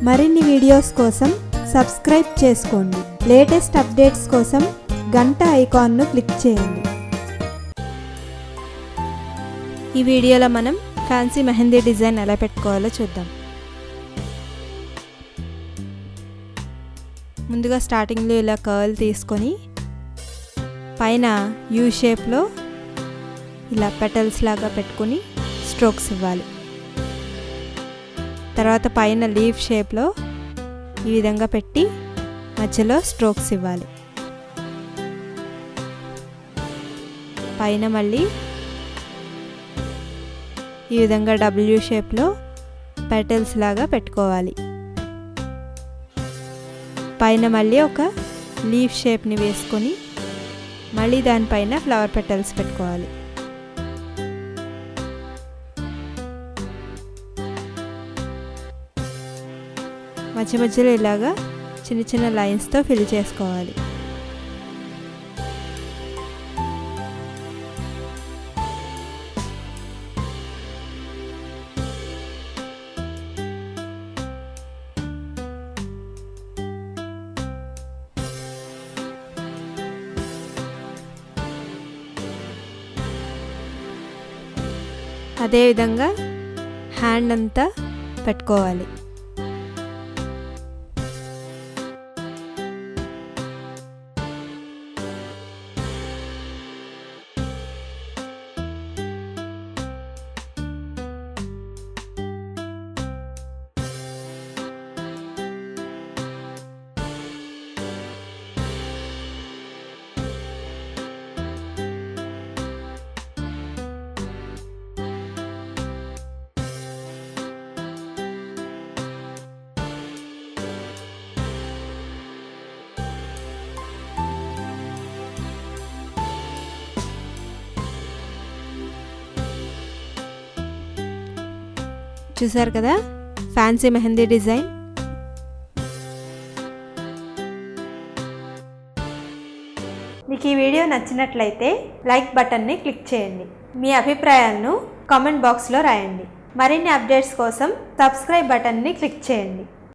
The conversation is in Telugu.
మరిన్ని వీడియోస్ కోసం సబ్స్క్రైబ్ చేసుకోండి. లేటెస్ట్ అప్డేట్స్ కోసం గంట ఐకాన్ను క్లిక్ చేయండి. ఈ వీడియోలో మనం ఫ్యాన్సీ మెహందీ డిజైన్ ఎలా పెట్టుకోవాలో చూద్దాం. ముందుగా స్టార్టింగ్లో ఇలా కర్ల్ తీసుకొని పైన యూ షేప్లో ఇలా పెటల్స్ లాగా పెట్టుకొని స్ట్రోక్స్ ఇవ్వాలి. తర్వాత పైన లీఫ్ షేప్లో ఈ విధంగా పెట్టి మధ్యలో స్ట్రోక్స్ ఇవ్వాలి. పైన మళ్ళీ ఈ విధంగా డబ్ల్యూ షేప్లో పెటల్స్ లాగా పెట్టుకోవాలి. పైన మళ్ళీ ఒక లీఫ్ షేప్ని వేసుకొని మళ్ళీ దానిపైన ఫ్లవర్ పెటల్స్ పెట్టుకోవాలి. మధ్య మధ్యలో ఇలాగా చిన్న చిన్న లైన్స్తో ఫిల్ చేసుకోవాలి. అదేవిధంగా హ్యాండ్ అంతా పెట్టుకోవాలి. చూసారు కదా ఫ్యాన్సీ మెహందీ డిజైన్. మీకు ఈ వీడియో నచ్చినట్లయితే లైక్ బటన్ని క్లిక్ చేయండి. మీ అభిప్రాయాలను కామెంట్ బాక్స్లో రాయండి. మరిన్ని అప్డేట్స్ కోసం సబ్స్క్రైబ్ బటన్ని క్లిక్ చేయండి.